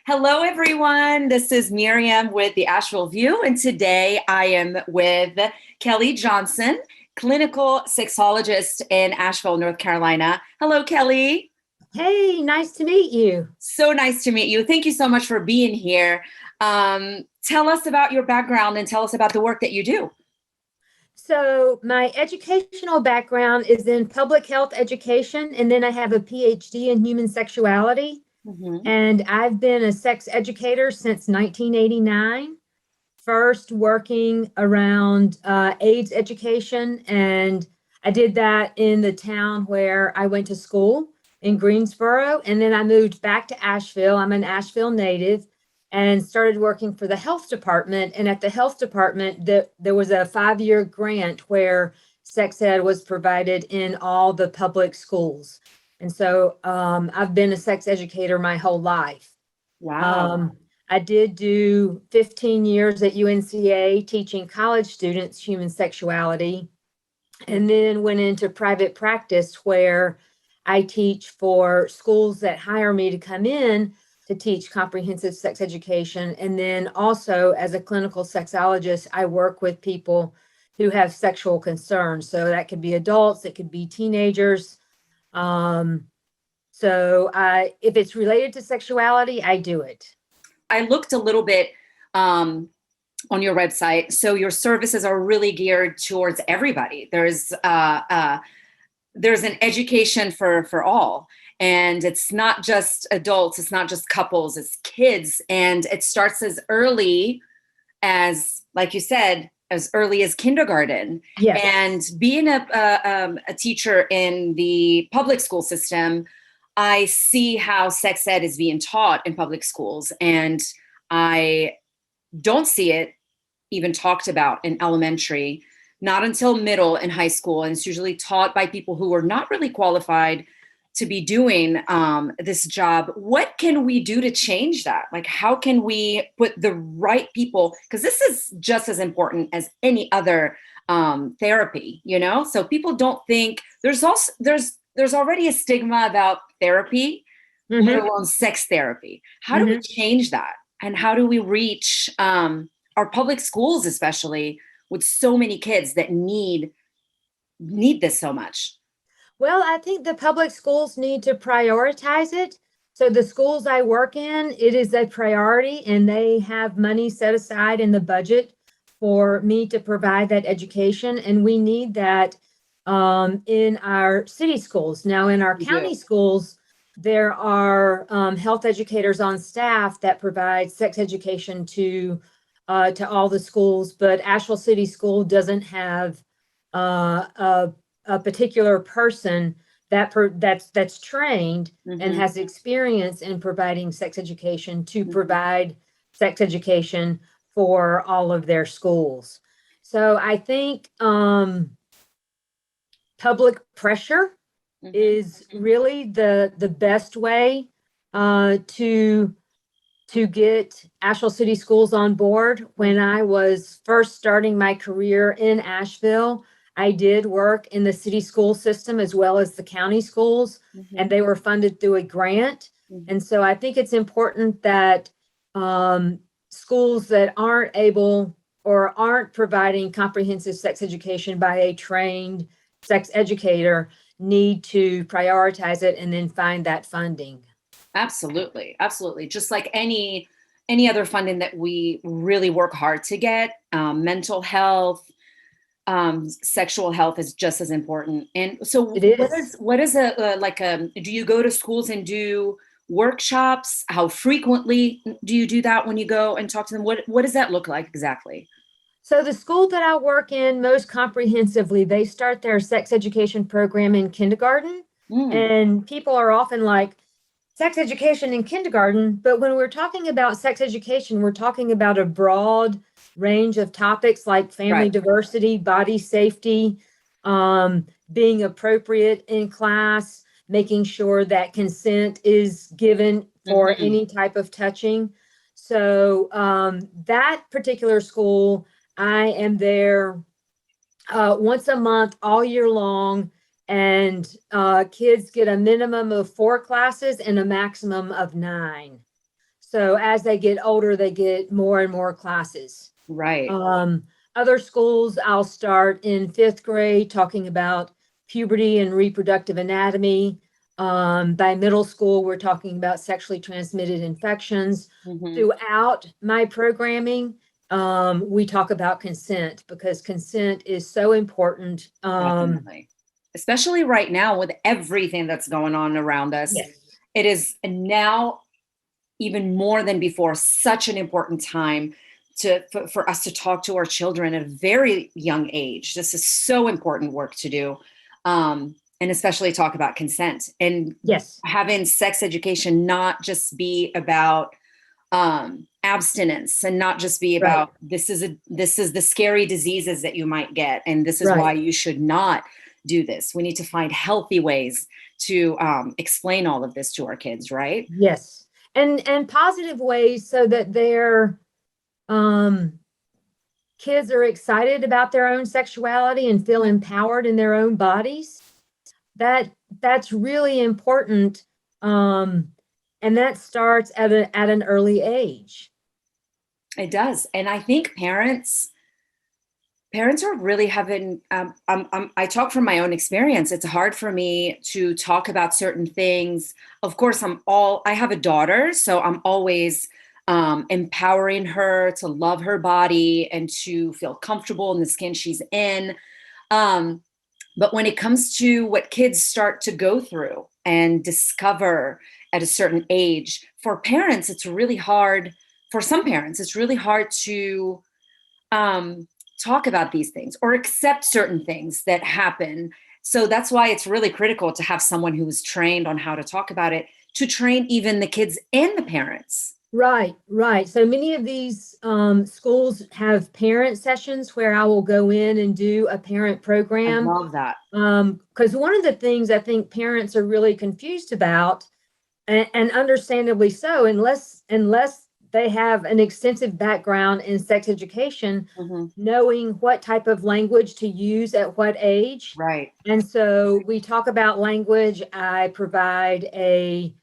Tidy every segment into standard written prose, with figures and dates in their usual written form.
Hello, everyone. This is Myriam with the Asheville View, and today I am with Kelley Johnson, clinical sexologist in Asheville, North Carolina. Hello, Kelley. Hey, nice to meet you. So nice to meet you. Thank you so much for being here. Tell us about your background and tell us about the work that you do. So, my educational background is in public health education, and then I have a PhD in human sexuality. Mhm. And I've been a sex educator since 1989, first working around AIDS education. And I did that in the town where I went to school in Greensboro. And then I moved back to Asheville. I'm an Asheville native and started working for the health department. And at the health department, there was a 5-year grant where sex ed was provided in all the public schools. And so I've been a sex educator my whole life. Wow. I did do 15 years at UNCA teaching college students human sexuality, and then went into private practice where I teach for schools that hire me to come in to teach comprehensive sex education. And then also as a clinical sexologist, I work with people who have sexual concerns. So that could be adults, it could be teenagers. If it's related to sexuality, I do it. I looked a little bit on your website. So your services are really geared towards everybody. There's an education for all. And it's not just adults, it's not just couples, it's kids. And it starts as early as, like you said, as early as kindergarten. Yes. And being a teacher in the public school system, I see how sex ed is being taught in public schools. And I don't see it even talked about in elementary, not until middle and high school. And it's usually taught by people who are not really qualified to be doing this job. What can we do to change that? Like, how can we put the right people? Because this is just as important as any other therapy, you know? So people don't think there's already a stigma about therapy, let alone sex therapy. How do we change that? And how do we reach our public schools, especially with so many kids that need this so much? Well, I think the public schools need to prioritize it. So the schools I work in, it is a priority, and they have money set aside in the budget for me to provide that education. And we need that in our city schools. Now, in our county schools, there are health educators on staff that provide sex education to all the schools, but Asheville City School doesn't have a particular person that's trained and has experience in providing sex education to provide sex education for all of their schools. So I think public pressure is really the best way to get Asheville City Schools on board. When I was first starting my career in Asheville, I did work in the city school system as well as the county schools, and they were funded through a grant. And so I think it's important that schools that aren't able or aren't providing comprehensive sex education by a trained sex educator need to prioritize it and then find that funding. Absolutely. Absolutely. Just like any other funding that we really work hard to get, mental health, sexual health is just as important. And so It is. what is do you go to schools and do workshops? How frequently do you do that when you go and talk to them? What does that look like exactly? So the school that I work in most comprehensively, they start their sex education program in kindergarten. And people are often like, sex education in kindergarten. But when we're talking about sex education, we're talking about a broad range of topics like family diversity, body safety, being appropriate in class, making sure that consent is given for any type of touching. So that particular school, I am there once a month all year long, and kids get a minimum of 4 classes and a maximum of 9. So as they get older, they get more and more classes. Right. Other schools, I'll start in 5th grade talking about puberty and reproductive anatomy. By middle school, we're talking about sexually transmitted infections. Throughout my programming, we talk about consent because consent is so important. Definitely. Especially right now with everything that's going on around us. Yes. It is now even more than before such an important time for us to talk to our children at a very young age. This is so important work to do. And especially talk about consent and Yes. having sex education not just be about abstinence and not just be about this is the scary diseases that you might get and this is why you should not do this. We need to find healthy ways to explain all of this to our kids, right? Yes. And positive ways so that their kids are excited about their own sexuality and feel empowered in their own bodies. That's really important. And that starts at an early age. It does. And I think parents are really having, I talk from my own experience. It's hard for me to talk about certain things. Of course, I have a daughter, so I'm always empowering her to love her body and to feel comfortable in the skin she's in. But when it comes to what kids start to go through and discover at a certain age, for parents, it's really hard. For some parents, it's really hard to talk about these things or accept certain things that happen. So that's why it's really critical to have someone who is trained on how to talk about it, to train even the kids and the parents. Right. So many of these schools have parent sessions where I will go in and do a parent program. I love that. Because one of the things I think parents are really confused about, and understandably so, unless they have an extensive background in sex education, knowing what type of language to use at what age. Right. And so we talk about language. I provide a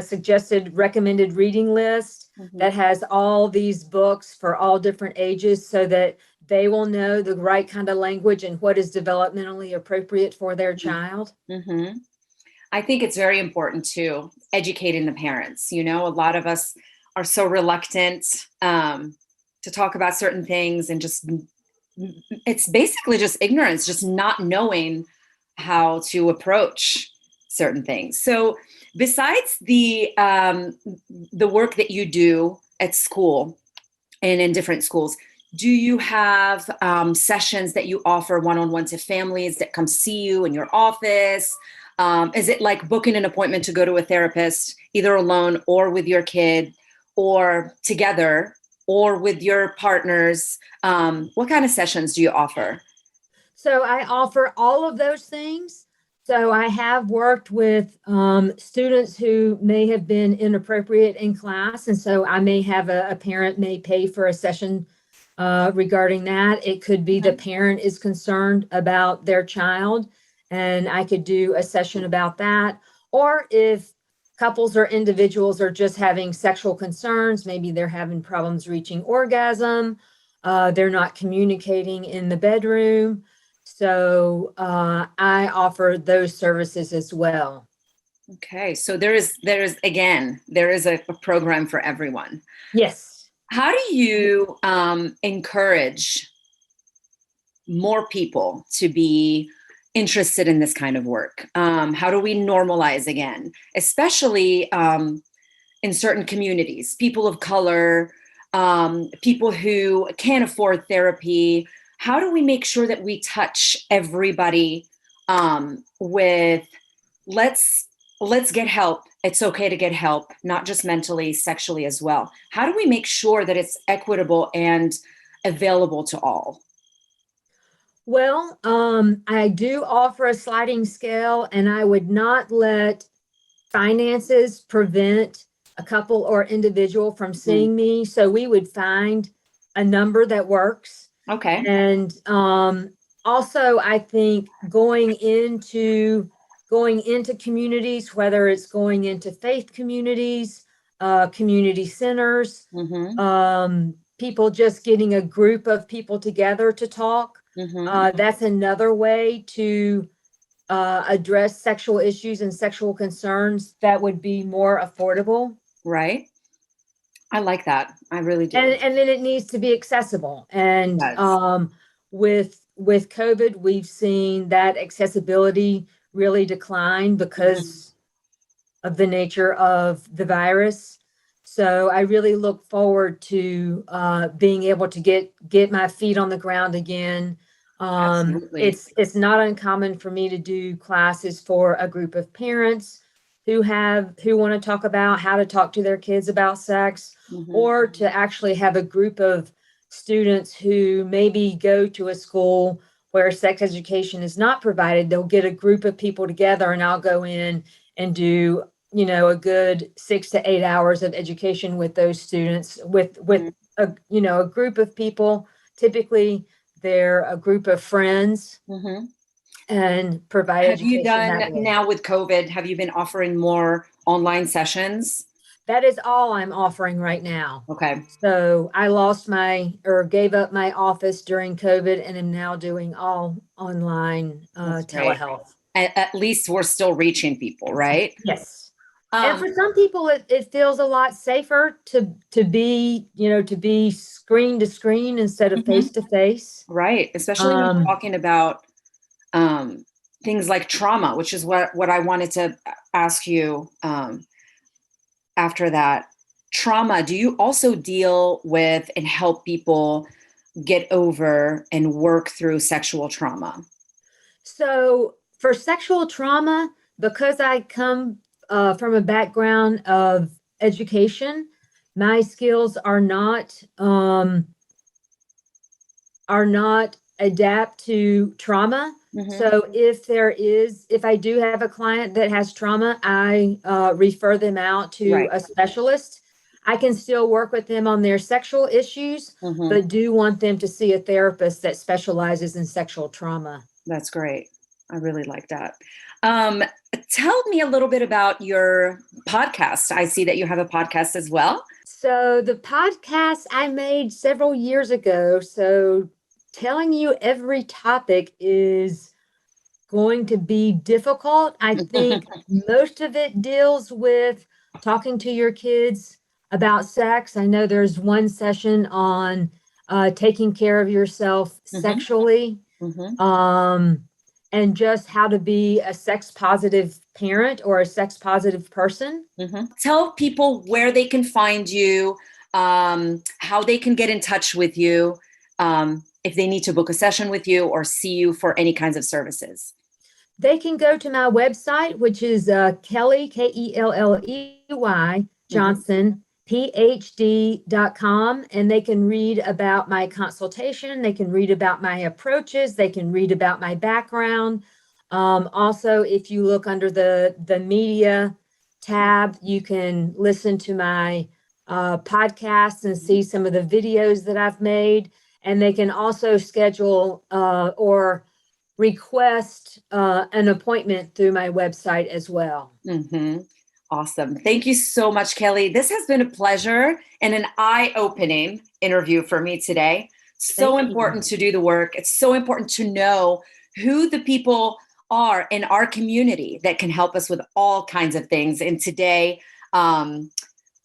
suggested recommended reading list that has all these books for all different ages so that they will know the right kind of language and what is developmentally appropriate for their child. I think it's very important too, educating the parents. A lot of us are so reluctant to talk about certain things and it's basically just ignorance, just not knowing how to approach certain things. So besides the work that you do at school and in different schools, do you have sessions that you offer one-on-one to families that come see you in your office? Is it like booking an appointment to go to a therapist, either alone or with your kid or together or with your partners? What kind of sessions do you offer? So I offer all of those things. So I have worked with students who may have been inappropriate in class. And so I may have a parent may pay for a session regarding that. It could be the parent is concerned about their child, and I could do a session about that. Or if couples or individuals are just having sexual concerns, maybe they're having problems reaching orgasm, they're not communicating in the bedroom. So I offer those services as well. Okay, so there is a program for everyone. Yes. How do you encourage more people to be interested in this kind of work? How do we normalize again, especially in certain communities, people of color, people who can't afford therapy? How do we make sure that we touch everybody with let's get help. It's okay to get help, not just mentally, sexually as well. How do we make sure that it's equitable and available to all? Well, I do offer a sliding scale, and I would not let finances prevent a couple or individual from seeing me. So we would find a number that works. Okay. And also, I think going into going into communities, whether it's going into faith communities, community centers, people just getting a group of people together to talk. That's another way to address sexual issues and sexual concerns that would be more affordable. Right. I like that. I really do. And then it needs to be accessible. And with COVID, we've seen that accessibility really decline because of the nature of the virus. So I really look forward to being able to get my feet on the ground again. It's not uncommon for me to do classes for a group of parents who want to talk about how to talk to their kids about sex, or to actually have a group of students who maybe go to a school where sex education is not provided. They'll get a group of people together, and I'll go in and do, a good 6 to 8 hours of education with those students with a group of people. Typically they're a group of friends, and provide education. Have you done now with COVID? Have you been offering more online sessions? That is all I'm offering right now. Okay. So I gave up my office during COVID, and am now doing all online telehealth. At least we're still reaching people, right? Yes. And for some people, it feels a lot safer to be screen to screen instead of face to face. Right. Especially when we're talking about things like trauma, which is what I wanted to ask you after that. Trauma, do you also deal with and help people get over and work through sexual trauma? So for sexual trauma, because I come from a background of education, my skills are not adapt to trauma. So if I do have a client that has trauma, I refer them out to a specialist. I can still work with them on their sexual issues, but do want them to see a therapist that specializes in sexual trauma. That's great. I really like that. Tell me a little bit about your podcast. I see that you have a podcast as well. So the podcast I made several years ago. So telling you every topic is going to be difficult. I think most of it deals with talking to your kids about sex. I know there's one session on taking care of yourself sexually, and just how to be a sex positive parent or a sex positive person. Tell people where they can find you, how they can get in touch with you, if they need to book a session with you or see you for any kinds of services. They can go to my website, which is Kelley, Kelley Johnson, PhD.com, and they can read about my consultation. They can read about my approaches. They can read about my background. Also, if you look under the media tab, you can listen to my podcast and see some of the videos that I've made. And they can also schedule or request an appointment through my website as well. Awesome. Thank you so much, Kelley. This has been a pleasure and an eye-opening interview for me today. So important to do the work. It's so important to know who the people are in our community that can help us with all kinds of things. And today,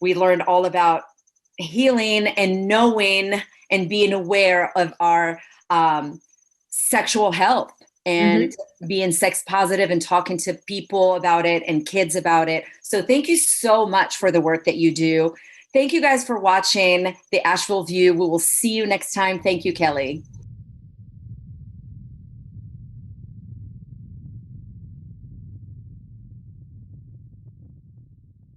we learned all about healing and knowing and being aware of our sexual health and being sex positive and talking to people about it and kids about it. So thank you so much for the work that you do. Thank you guys for watching the Asheville View. We will see you next time. Thank you, Kelley.